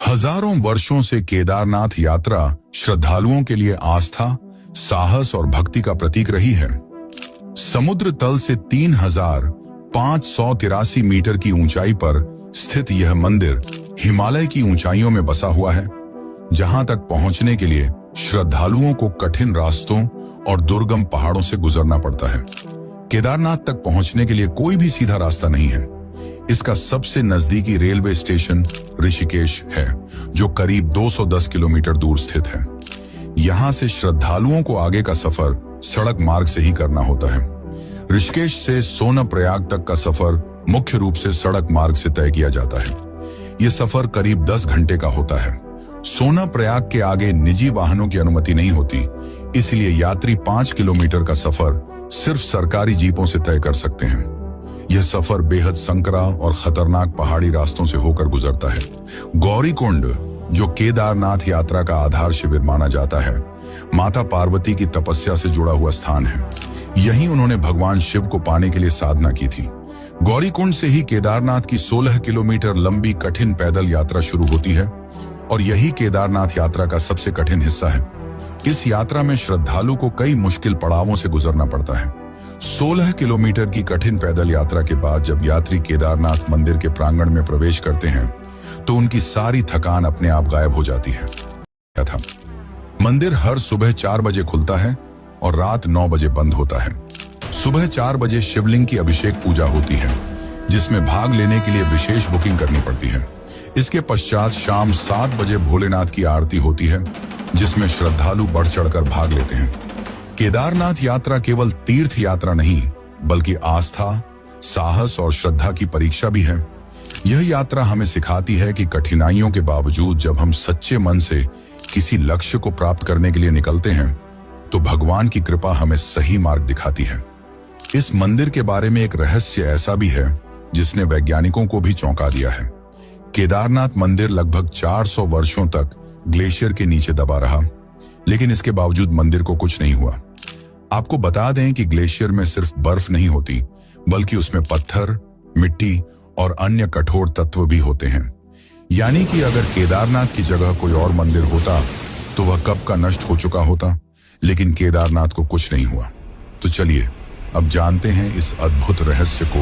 हजारों वर्षों से केदारनाथ यात्रा श्रद्धालुओं के लिए आस्था, साहस और भक्ति का प्रतीक रही है। समुद्र तल से 3,583 मीटर की ऊंचाई पर स्थित यह मंदिर हिमालय की ऊंचाइयों में बसा हुआ है, जहां तक पहुंचने के लिए श्रद्धालुओं को कठिन रास्तों और दुर्गम पहाड़ों से गुजरना पड़ता है। केदारनाथ तक पहुंचने के लिए कोई भी सीधा रास्ता नहीं है। इसका सबसे नजदीकी रेलवे स्टेशन ऋषिकेश है, जो करीब 210 किलोमीटर दूर स्थित है। यहां से श्रद्धालुओं को आगे का सफर सड़क मार्ग से ही करना होता है। ऋषिकेश से सोनप्रयाग तक का सफर मुख्य रूप से सड़क मार्ग से तय किया जाता है। यह सफर करीब 10 घंटे का होता है। सोनप्रयाग के आगे निजी वाहनों की अनुमति नहीं होती, इसलिए यात्री 5 किलोमीटर का सफर सिर्फ सरकारी जीपों से तय कर सकते हैं। यह सफर बेहद संकरा और खतरनाक पहाड़ी रास्तों से होकर गुजरता है। गौरीकुंड, जो केदारनाथ यात्रा का आधार शिविर माना जाता है, माता पार्वती की तपस्या से जुड़ा हुआ स्थान है। यहीं उन्होंने भगवान शिव को पाने के लिए साधना की थी। गौरीकुंड से ही केदारनाथ की 16 किलोमीटर लंबी कठिन पैदल यात्रा शुरू होती है और यही केदारनाथ यात्रा का सबसे कठिन हिस्सा है। इस यात्रा में श्रद्धालु को कई मुश्किल पड़ावों से गुजरना पड़ता है। 16 किलोमीटर की कठिन पैदल यात्रा के बाद जब यात्री केदारनाथ मंदिर के प्रांगण में प्रवेश करते हैं, तो उनकी सारी थकान अपने आप गायब हो जाती है। मंदिर हर सुबह 4 बजे खुलता है और रात 9 बजे बंद होता है। सुबह 4 बजे शिवलिंग की अभिषेक पूजा होती है, जिसमें भाग लेने के लिए विशेष बुकिंग करनी पड़ती है। इसके पश्चात शाम 7 बजे भोलेनाथ की आरती होती है, जिसमें श्रद्धालु बढ़ चढ़कर भाग लेते हैं। केदारनाथ यात्रा केवल तीर्थ यात्रा नहीं, बल्कि आस्था, साहस और श्रद्धा की परीक्षा भी है। यह यात्रा हमें सिखाती है कि कठिनाइयों के बावजूद जब हम सच्चे मन से किसी लक्ष्य को प्राप्त करने के लिए निकलते हैं, तो भगवान की कृपा हमें सही मार्ग दिखाती है। इस मंदिर के बारे में एक रहस्य ऐसा भी है जिसने वैज्ञानिकों को भी चौंका दिया है। केदारनाथ मंदिर लगभग 400 वर्षों तक ग्लेशियर के नीचे दबा रहा, लेकिन इसके बावजूद मंदिर को कुछ नहीं हुआ। आपको बता दें कि ग्लेशियर में सिर्फ बर्फ नहीं होती, बल्कि उसमें पत्थर, मिट्टी और अन्य कठोर तत्व भी होते हैं। यानी कि अगर केदारनाथ की जगह कोई और मंदिर होता तो वह कब का नष्ट हो चुका होता, लेकिन केदारनाथ को कुछ नहीं हुआ। तो चलिए अब जानते हैं इस अद्भुत रहस्य को।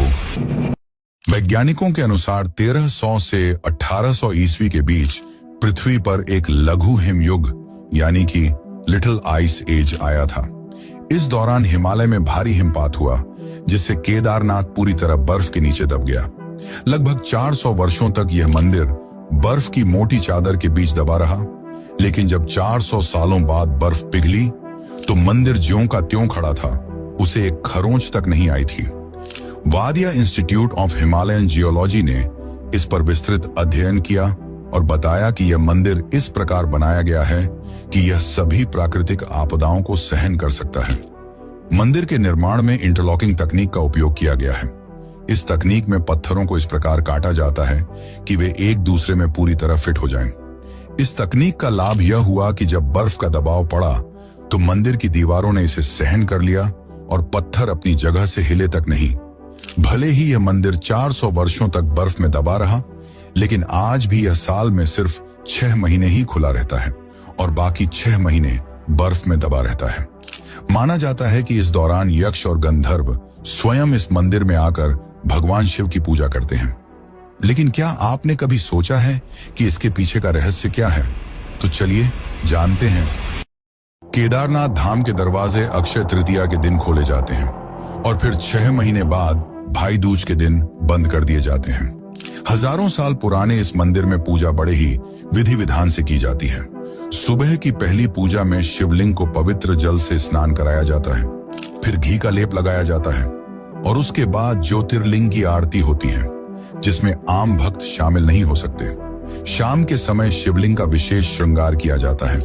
वैज्ञानिकों के अनुसार 1300 से 1800 ईस्वी के बीच पृथ्वी पर एक लघु हिमयुग यानी कि लिटिल आइस एज आया था। इस दौरान हिमालय में भारी हिमपात हुआ, जिससे केदारनाथ पूरी तरह बर्फ के नीचे दब गया। लगभग 400 वर्षों तक यह मंदिर बर्फ की मोटी चादर के बीच दबा रहा, लेकिन जब 400 सालों बाद बर्फ पिघली तो मंदिर ज्यों का त्यों खड़ा था, उसे एक खरोंच तक नहीं आई थी। वादिया इंस्टीट्यूट ऑफ हिमालयन जियोलॉजी ने इस पर विस्तृत अध्ययन किया और बताया कि यह मंदिर इस प्रकार बनाया गया है कि यह सभी प्राकृतिक आपदाओं को सहन कर सकता है। मंदिर के निर्माण में इंटरलॉकिंग तकनीक का उपयोग किया गया है। इस तकनीक में पत्थरों को इस प्रकार काटा जाता है कि वे एक दूसरे में पूरी तरह फिट हो जाएं। इस तकनीक का लाभ यह हुआ कि जब बर्फ का दबाव पड़ा तो मंदिर की दीवारों ने इसे सहन कर लिया और पत्थर अपनी जगह से हिले तक नहीं। भले ही यह मंदिर 400 वर्षों तक बर्फ में दबा रहा, लेकिन आज भी यह साल में सिर्फ 6 महीने ही खुला रहता है और बाकी 6 महीने बर्फ में दबा रहता है। माना जाता है कि इस दौरान यक्ष और गंधर्व स्वयं इस मंदिर में आकर भगवान शिव की पूजा करते हैं। लेकिन क्या आपने कभी सोचा है कि इसके पीछे का रहस्य क्या है? तो चलिए जानते हैं। केदारनाथ धाम के दरवाजे अक्षय तृतीया के दिन खोले जाते हैं और फिर 6 महीने बाद भाई दूज के दिन बंद कर दिए जाते हैं। हजारों साल पुराने इस मंदिर में पूजा बड़े ही विधि विधान से की जाती है। सुबह की पहली पूजा में शिवलिंग को पवित्र जल से स्नान कराया जाता है, फिर घी का लेप लगाया जाता है और उसके बाद ज्योतिर्लिंग की आरती होती है, जिसमें आम भक्त शामिल नहीं हो सकते। शाम के समय शिवलिंग का विशेष श्रृंगार किया जाता है।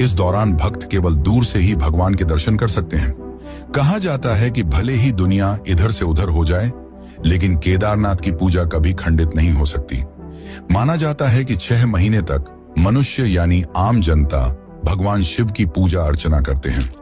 इस दौरान भक्त केवल दूर से ही भगवान के दर्शन कर सकते हैं। कहा जाता है कि भले ही दुनिया इधर से उधर हो जाए, लेकिन केदारनाथ की पूजा कभी खंडित नहीं हो सकती। माना जाता है कि 6 महीने तक मनुष्य यानी आम जनता भगवान शिव की पूजा अर्चना करते हैं।